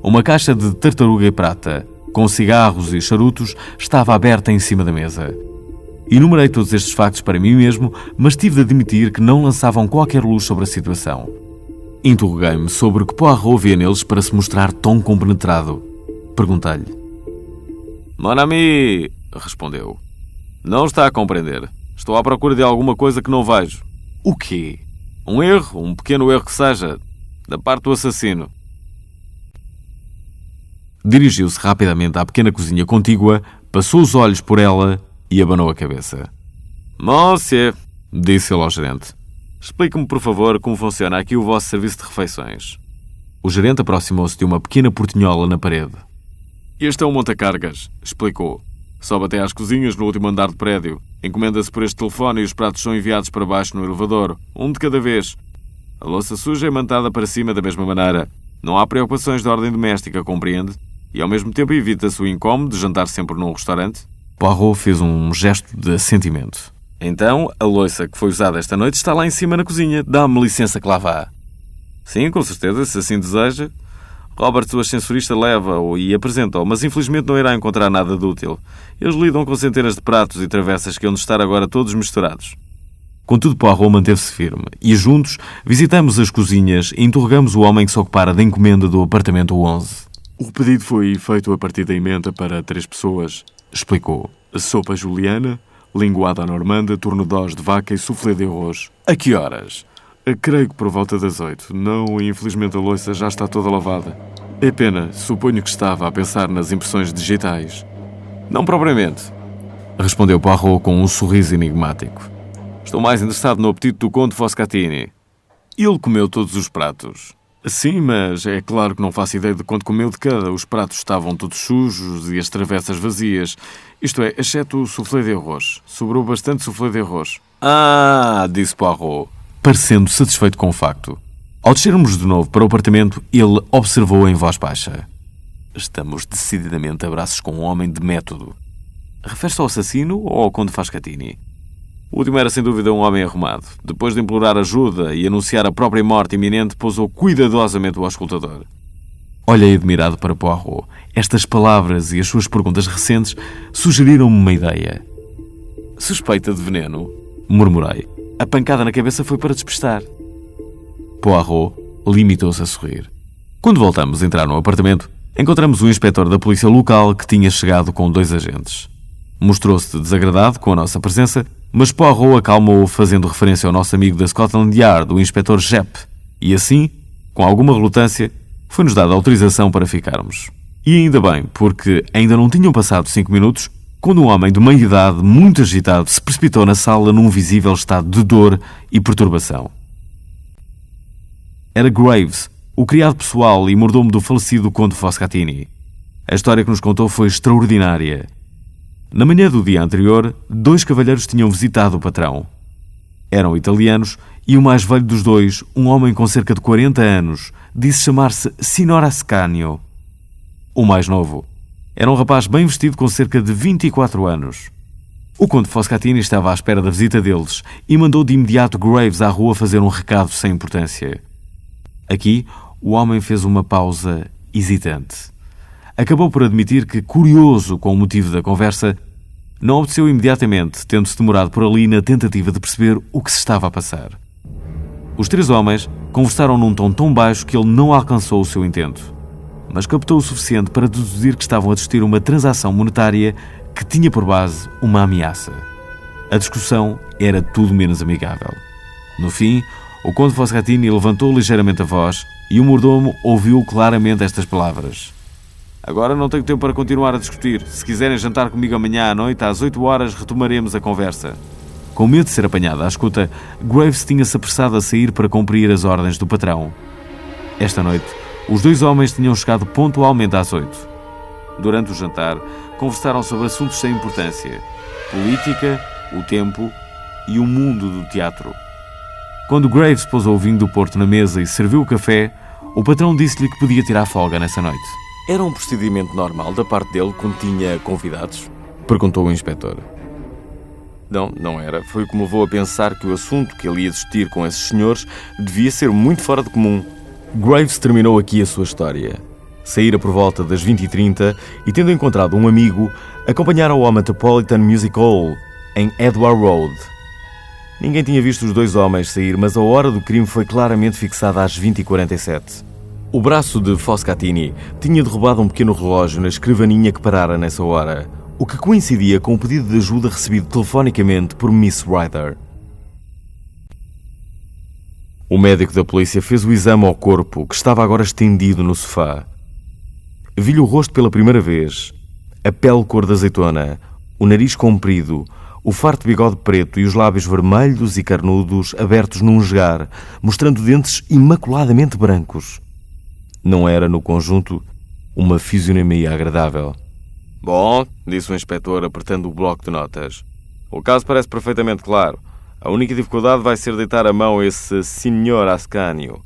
Uma caixa de tartaruga e prata, com cigarros e charutos, estava aberta em cima da mesa. Enumerei todos estes factos para mim mesmo, mas tive de admitir que não lançavam qualquer luz sobre a situação. Interroguei-me sobre o que Poirot via neles para se mostrar tão compenetrado. Perguntei-lhe. Mon ami, respondeu. Não está a compreender. Estou à procura de alguma coisa que não vejo. O quê? Um erro, um pequeno erro que seja, da parte do assassino. Dirigiu-se rapidamente à pequena cozinha contígua, passou os olhos por ela e abanou a cabeça. Monsieur, Disse ele ao gerente. explique-me, por favor, como funciona aqui o vosso serviço de refeições. O gerente aproximou-se de uma pequena portinhola na parede. Este é um monta-cargas, explicou. Sobe até às cozinhas no último andar do prédio. Encomenda-se por este telefone e os pratos são enviados para baixo no elevador, um de cada vez. A louça suja é mantada para cima da mesma maneira. Não há preocupações de ordem doméstica, compreende? E ao mesmo tempo evita-se o incómodo de jantar sempre num restaurante. Poirot fez um gesto de assentimento. Então, a louça que foi usada esta noite está lá em cima na cozinha. Dá-me licença que lá vá. Sim, com certeza, se assim deseja. Robert, o ascensorista, leva-o e apresenta-o, mas infelizmente não irá encontrar nada de útil. Eles lidam com centenas de pratos e travessas que hão de estar agora todos misturados. Contudo, Poirot manteve-se firme e juntos visitamos as cozinhas e interrogamos o homem que se ocupara da encomenda do apartamento 11. O pedido foi feito a partir da emenda para 3 pessoas, Explicou. sopa juliana, linguada à normanda, tourne-d'os de vaca e soufflé de arroz. A que horas? Creio que por volta das 8. Não, infelizmente a louça já está toda lavada. É pena, suponho que estava a pensar nas impressões digitais. Não propriamente. Respondeu Poirot com um sorriso enigmático. Estou mais interessado no apetite do conde Foscatini. Ele comeu todos os pratos. Sim, mas é claro que não faço ideia de quanto comeu de cada. Os pratos estavam todos sujos e as travessas vazias. Isto é, exceto o soufflé de arroz. Sobrou bastante soufflé de arroz. Ah, disse Poirot, parecendo satisfeito com o facto. Ao descermos de novo para o apartamento, ele observou em voz baixa. Estamos decididamente a braços com um homem de método. Refere-se ao assassino ou ao conde Foscatini? O último era sem dúvida um homem arrumado. Depois de implorar ajuda e anunciar a própria morte iminente, pousou cuidadosamente o auscultador. Olhei admirado para Poirot. Estas palavras e as suas perguntas recentes sugeriram-me uma ideia. Suspeita de veneno? Murmurei. A pancada na cabeça foi para despistar. Poirot limitou-se a sorrir. Quando voltamos a entrar no apartamento, encontramos o inspetor da polícia local que tinha chegado com 2 agentes. Mostrou-se desagradado com a nossa presença, mas Poirot acalmou-o fazendo referência ao nosso amigo da Scotland Yard, o inspetor Jepp, e assim, com alguma relutância, foi-nos dada autorização para ficarmos. E ainda bem, porque ainda não tinham passado 5 minutos quando um homem de meia idade, muito agitado, se precipitou na sala num visível estado de dor e perturbação. Era Graves, o criado pessoal e mordomo do falecido conde Foscatini. A história que nos contou foi extraordinária. Na manhã do dia anterior, 2 cavalheiros tinham visitado o patrão. Eram italianos e o mais velho dos 2, um homem com cerca de 40 anos, disse chamar-se Signor Ascanio. O mais novo era um rapaz bem vestido com cerca de 24 anos. O conde Foscatini estava à espera da visita deles e mandou de imediato Graves à rua fazer um recado sem importância. Aqui, o homem fez uma pausa hesitante. Acabou por admitir que, curioso com o motivo da conversa, não obedeceu imediatamente, tendo-se demorado por ali na tentativa de perceber o que se estava a passar. Os três homens conversaram num tom tão baixo que ele não alcançou o seu intento, mas captou o suficiente para deduzir que estavam a discutir uma transação monetária que tinha por base uma ameaça. A discussão era tudo menos amigável. No fim, o conde Foscatini levantou ligeiramente a voz e o mordomo ouviu claramente estas palavras. Agora não tenho tempo para continuar a discutir. Se quiserem jantar comigo amanhã à noite, às 8 horas, retomaremos a conversa. Com medo de ser apanhado à escuta, Graves tinha-se apressado a sair para cumprir as ordens do patrão. Esta noite, os dois homens tinham chegado pontualmente às 8. Durante o jantar, conversaram sobre assuntos sem importância: política, o tempo e o mundo do teatro. Quando Graves pôs o vinho do Porto na mesa e serviu o café, o patrão disse-lhe que podia tirar folga nessa noite. Era um procedimento normal da parte dele quando tinha convidados? Perguntou o inspetor. Não, não era. Foi o que me levou a pensar que o assunto que ele ia discutir com esses senhores devia ser muito fora de comum. Graves terminou aqui a sua história. Saíra por volta das 20h30 e, tendo encontrado um amigo, acompanharam ao Metropolitan Music Hall, em Edward Road. Ninguém tinha visto os dois homens sair, mas a hora do crime foi claramente fixada às 20h47. O braço de Foscatini tinha derrubado um pequeno relógio na escrivaninha que parara nessa hora, o que coincidia com o pedido de ajuda recebido telefonicamente por Miss Ryder. O médico da polícia fez o exame ao corpo, que estava agora estendido no sofá. Vi-lhe o rosto pela primeira vez, a pele cor de azeitona, o nariz comprido, o farto bigode preto e os lábios vermelhos e carnudos abertos num esgar, mostrando dentes imaculadamente brancos. Não era, no conjunto, uma fisionomia agradável. Bom, disse o inspetor, apertando o bloco de notas. O caso parece perfeitamente claro. A única dificuldade vai ser deitar a mão a esse Sr. Ascanio.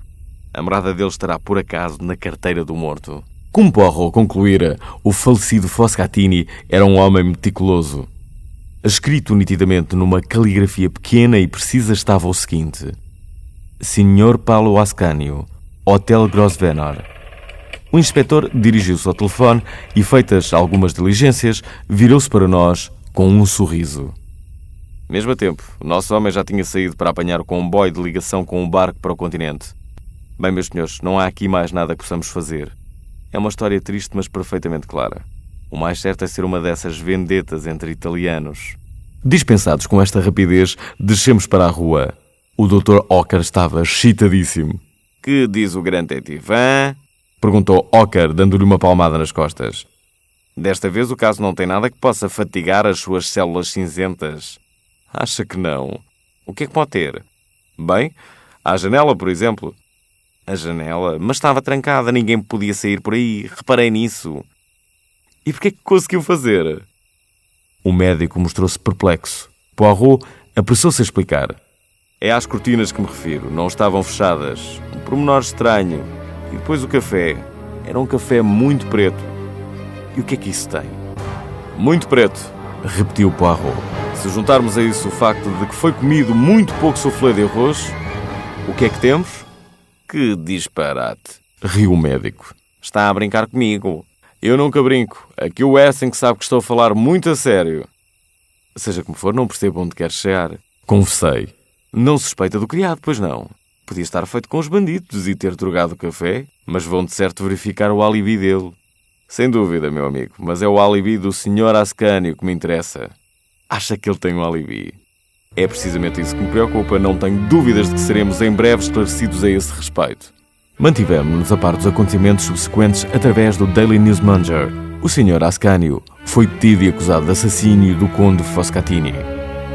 A morada dele estará, por acaso, na carteira do morto. Como Poirot concluíra, o falecido Foscatini era um homem meticuloso. Escrito nitidamente numa caligrafia pequena e precisa estava o seguinte: Sr. Paulo Ascanio, Hotel Grosvenor. O inspetor dirigiu-se ao telefone e, feitas algumas diligências, virou-se para nós com um sorriso. Mesmo a tempo, o nosso homem já tinha saído para apanhar o comboio de ligação com um barco para o continente. Bem, meus senhores, não há aqui mais nada que possamos fazer. É uma história triste, mas perfeitamente clara. O mais certo é ser uma dessas vendetas entre italianos. Dispensados com esta rapidez, descemos para a rua. O Dr. Ocker estava excitadíssimo. Que diz o grande detetive, hein? Perguntou Ocker, dando-lhe uma palmada nas costas. Desta vez o caso não tem nada que possa fatigar as suas células cinzentas. Acha que não? O que é que pode ter? Bem, a janela, por exemplo. A janela? Mas estava trancada, ninguém podia sair por aí. Reparei nisso. E por que é que conseguiu fazer? O médico mostrou-se perplexo. Poirot apressou-se a explicar. É às cortinas que me refiro. Não estavam fechadas. Um pormenor estranho. E depois o café. Era um café muito preto. E o que é que isso tem? Muito preto, repetiu Poirot. Se juntarmos a isso o facto de que foi comido muito pouco soufflé de arroz, o que é que temos? Que disparate, riu o médico. Está a brincar comigo. Eu nunca brinco. Aqui o Essen que sabe que estou a falar muito a sério. Seja como for, não percebo onde quer chegar. Confessei. Não suspeita do criado, pois não. Podia estar feito com os bandidos e ter drogado o café, mas vão de certo verificar o alibi dele. Sem dúvida, meu amigo, mas é o alibi do Sr. Ascanio que me interessa. Acha que ele tem um alibi? É precisamente isso que me preocupa. Não tenho dúvidas de que seremos em breve esclarecidos a esse respeito. Mantivemos-nos a par dos acontecimentos subsequentes através do Daily Newsmanager. O Sr. Ascanio foi detido e acusado de assassínio do conde Foscatini.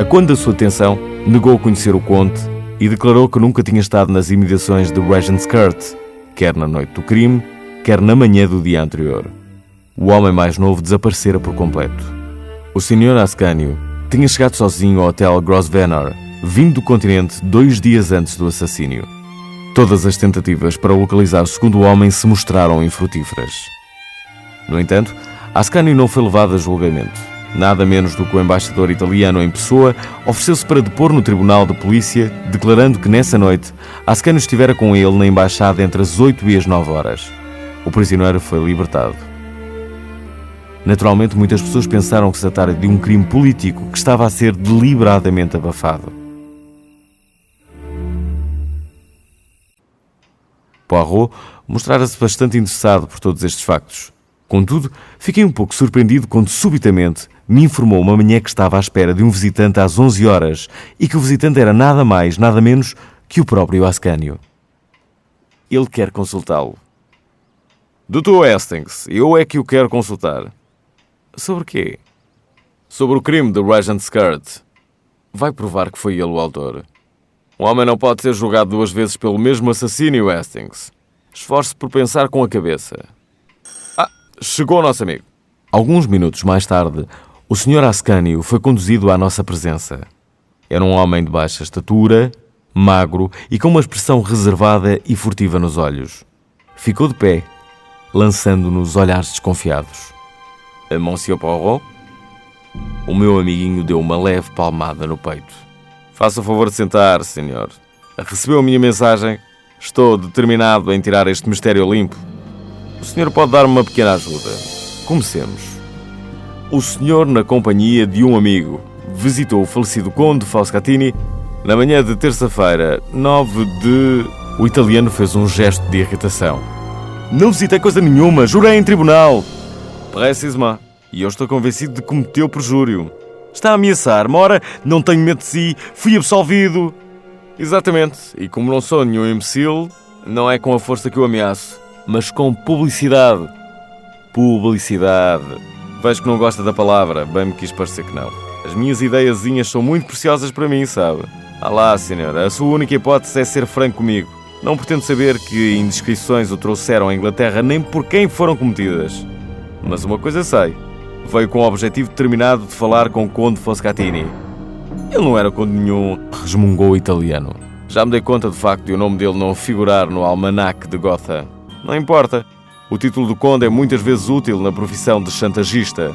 A quando da sua detenção, negou conhecer o conde e declarou que nunca tinha estado nas imediações de Regent's Court, quer na noite do crime, quer na manhã do dia anterior. O homem mais novo desaparecera por completo. O Sr. Ascanio tinha chegado sozinho ao Hotel Grosvenor, vindo do continente 2 dias antes do assassínio. Todas as tentativas para localizar o segundo homem se mostraram infrutíferas. No entanto, Ascanio não foi levado a julgamento. Nada menos do que o embaixador italiano em pessoa ofereceu-se para depor no tribunal de polícia, declarando que nessa noite Ascanio estivera com ele na embaixada entre as 8 e as 9 horas. O prisioneiro foi libertado. Naturalmente, muitas pessoas pensaram que se tratara de um crime político que estava a ser deliberadamente abafado. Poirot mostrara-se bastante interessado por todos estes factos. Contudo, fiquei um pouco surpreendido quando subitamente me informou uma manhã que estava à espera de um visitante às 11 horas e que o visitante era nada mais, nada menos que o próprio Ascanio. Ele quer consultá-lo. Dr. Hastings, eu é que o quero consultar. Sobre quê? Sobre o crime de Regent Skirt. Vai provar que foi ele o autor. Um homem não pode ser julgado 2 vezes pelo mesmo assassínio, Hastings. Esforce-se por pensar com a cabeça. Chegou o nosso amigo. Alguns minutos mais tarde, o Sr. Ascanio foi conduzido à nossa presença. Era um homem de baixa estatura, magro e com uma expressão reservada e furtiva nos olhos. Ficou de pé, lançando-nos olhares desconfiados. Monsieur Poirot? O meu amiguinho deu uma leve palmada no peito. Faça o favor de sentar, senhor. Recebeu a minha mensagem? Estou determinado em tirar este mistério limpo. O senhor pode dar-me uma pequena ajuda. Comecemos. O senhor, na companhia de um amigo, visitou o falecido Conde Foscatini na manhã de terça-feira, 9 de... O italiano fez um gesto de irritação. Não visitei coisa nenhuma, jurei em tribunal. Precisamente. E eu estou convencido de que cometeu perjúrio. Está a ameaçar-me, ora, não tenho medo de si, fui absolvido. Exatamente, e como não sou nenhum imbecil, não é com a força que eu ameaço, mas com publicidade. Publicidade. Vejo que não gosta da palavra, bem me quis parecer que não. As minhas ideiazinhas são muito preciosas para mim, sabe? Ah lá, senhora, a sua única hipótese é ser franco comigo. Não pretendo saber que indiscrições o trouxeram à Inglaterra nem por quem foram cometidas. Mas uma coisa sei. Veio com o objetivo determinado de falar com o Conde Foscatini. Ele não era conde nenhum, resmungou o italiano. Já me dei conta do facto de o nome dele não figurar no almanaque de Gotha. Não importa. O título do conde é muitas vezes útil na profissão de chantagista.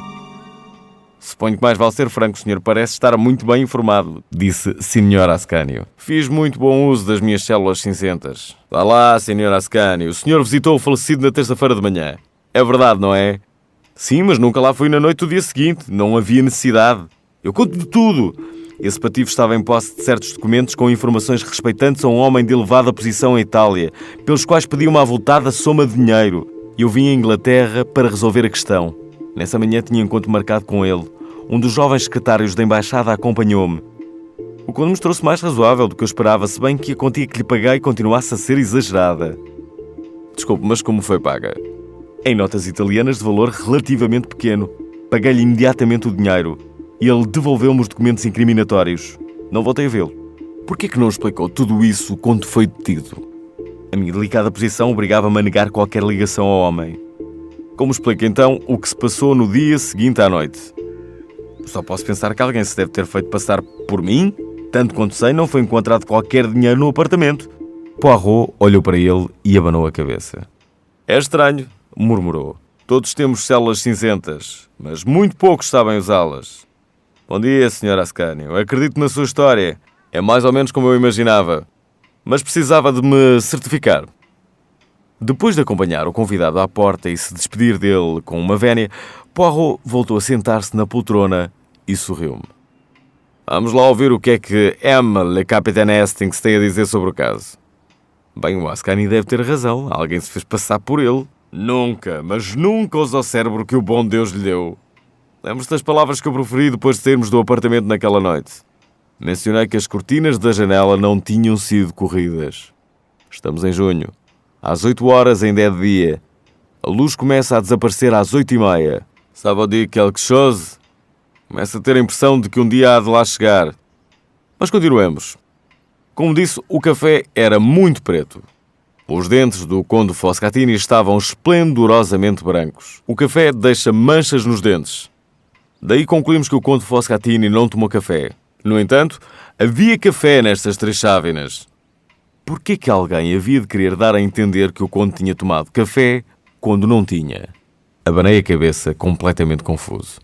Suponho que mais vale ser franco, o senhor parece estar muito bem informado, disse Sr. Ascanio. Fiz muito bom uso das minhas células cinzentas. Vá lá, Sr. Ascanio, o senhor visitou o falecido na terça-feira de manhã. É verdade, não é? Sim, mas nunca lá fui na noite do dia seguinte. Não havia necessidade. Eu conto de tudo. Esse pativo estava em posse de certos documentos com informações respeitantes a um homem de elevada posição em Itália, pelos quais pedia uma avultada soma de dinheiro. Eu vim à Inglaterra para resolver a questão. Nessa manhã tinha encontro marcado com ele. Um dos jovens secretários da embaixada acompanhou-me. O conde mostrou-se mais razoável do que eu esperava, se bem que a quantia que lhe paguei continuasse a ser exagerada. Desculpe, mas como foi paga? Em notas italianas de valor relativamente pequeno. Paguei-lhe imediatamente o dinheiro e ele devolveu-me os documentos incriminatórios. Não voltei a vê-lo. Por que não explicou tudo isso quando foi detido? A minha delicada posição obrigava-me a negar qualquer ligação ao homem. Como explico então o que se passou no dia seguinte à noite? Só posso pensar que alguém se deve ter feito passar por mim. Tanto quanto sei, não foi encontrado qualquer dinheiro no apartamento. Poirot olhou para ele e abanou a cabeça. É estranho, murmurou. Todos temos células cinzentas, mas muito poucos sabem usá-las. Bom dia, Sr. Ascanio. Acredito na sua história. É mais ou menos como eu imaginava. Mas precisava de me certificar. Depois de acompanhar o convidado à porta e se despedir dele com uma vénia, Poirot voltou a sentar-se na poltrona e sorriu-me. Vamos lá ouvir o que é que M. Le Capitaine Hastings tem a dizer sobre o caso. Bem, o Ascanio deve ter razão. Alguém se fez passar por ele. Nunca, mas nunca usou o cérebro que o bom Deus lhe deu. Lembro-se das palavras que eu proferi depois de sairmos do apartamento naquela noite. Mencionei que as cortinas da janela não tinham sido corridas. Estamos em junho. Às 8 horas ainda é de dia. A luz começa a desaparecer às 8h30. Sabe o dia quelque chose? Começo a ter a impressão de que um dia há de lá chegar. Mas continuemos. Como disse, o café era muito preto. Os dentes do Conde Foscatini estavam esplendorosamente brancos. O café deixa manchas nos dentes. Daí concluímos que o Conde Foscatini não tomou café. No entanto, havia café nestas 3 chávenas. Por que alguém havia de querer dar a entender que o Conde tinha tomado café quando não tinha? Abanei a cabeça, completamente confuso.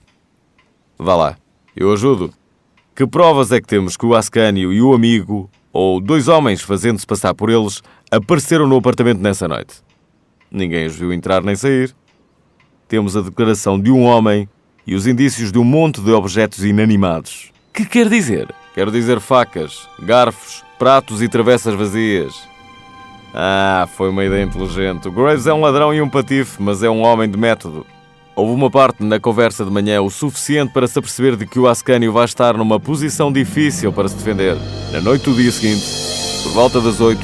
Vá lá, eu ajudo. Que provas é que temos que o Ascânio e o amigo, ou 2 homens fazendo-se passar por eles, apareceram no apartamento nessa noite? Ninguém os viu entrar nem sair. Temos a declaração de um homem e os indícios de um monte de objetos inanimados. Que quer dizer? Quero dizer facas, garfos, pratos e travessas vazias. Foi uma ideia inteligente. O Graves é um ladrão e um patife, mas é um homem de método. Houve uma parte na conversa de manhã o suficiente para se aperceber de que o Ascânio vai estar numa posição difícil para se defender. Na noite do dia seguinte, por volta das 8,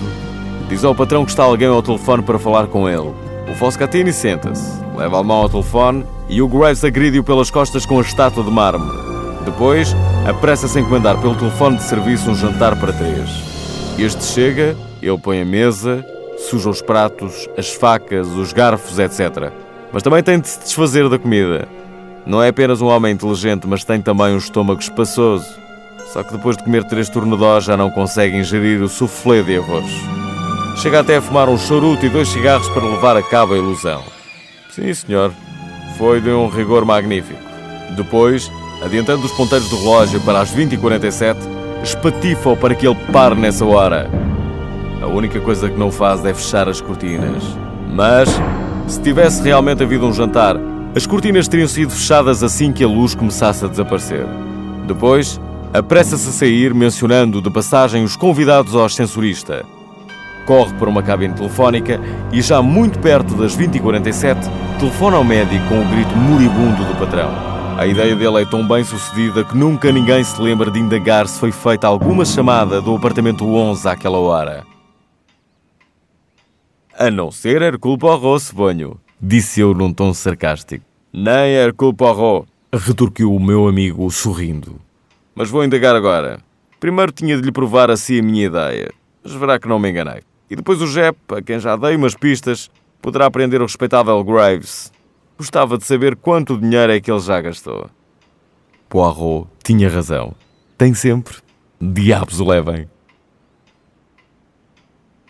diz ao patrão que está alguém ao telefone para falar com ele. O Foscatini senta-se, leva a mão ao telefone e o Graves agride-o pelas costas com a estátua de mármore. Depois, apressa-se a encomendar pelo telefone de serviço um jantar para 3. Este chega, ele põe a mesa, suja os pratos, as facas, os garfos, etc. Mas também tem de se desfazer da comida. Não é apenas um homem inteligente, mas tem também um estômago espaçoso. Só que depois de comer 3 tornedós já não consegue ingerir o soufflé de arroz. Chega até a fumar um charuto e 2 cigarros para levar a cabo a ilusão. Sim, senhor. Foi de um rigor magnífico. Depois, adiantando os ponteiros do relógio para as 20h47, espatifa-o para que ele pare nessa hora. A única coisa que não faz é fechar as cortinas. Mas, se tivesse realmente havido um jantar, as cortinas teriam sido fechadas assim que a luz começasse a desaparecer. Depois, apressa-se a sair, mencionando de passagem os convidados ao ascensorista. Corre para uma cabine telefónica e, já muito perto das 20h47, telefona ao médico com o grito moribundo do patrão. A ideia dele é tão bem sucedida que nunca ninguém se lembra de indagar se foi feita alguma chamada do apartamento 11 àquela hora. A não ser Hercule Poirot, suponho, disse eu num tom sarcástico. Nem Hercule Poirot, retorquiu o meu amigo sorrindo. Mas vou indagar agora. Primeiro tinha de lhe provar assim a minha ideia, mas verá que não me enganei. E depois o Jep, a quem já dei umas pistas, poderá prender o respeitável Graves. Gostava de saber quanto dinheiro é que ele já gastou. Poirot tinha razão. Tem sempre. Diabos o levem.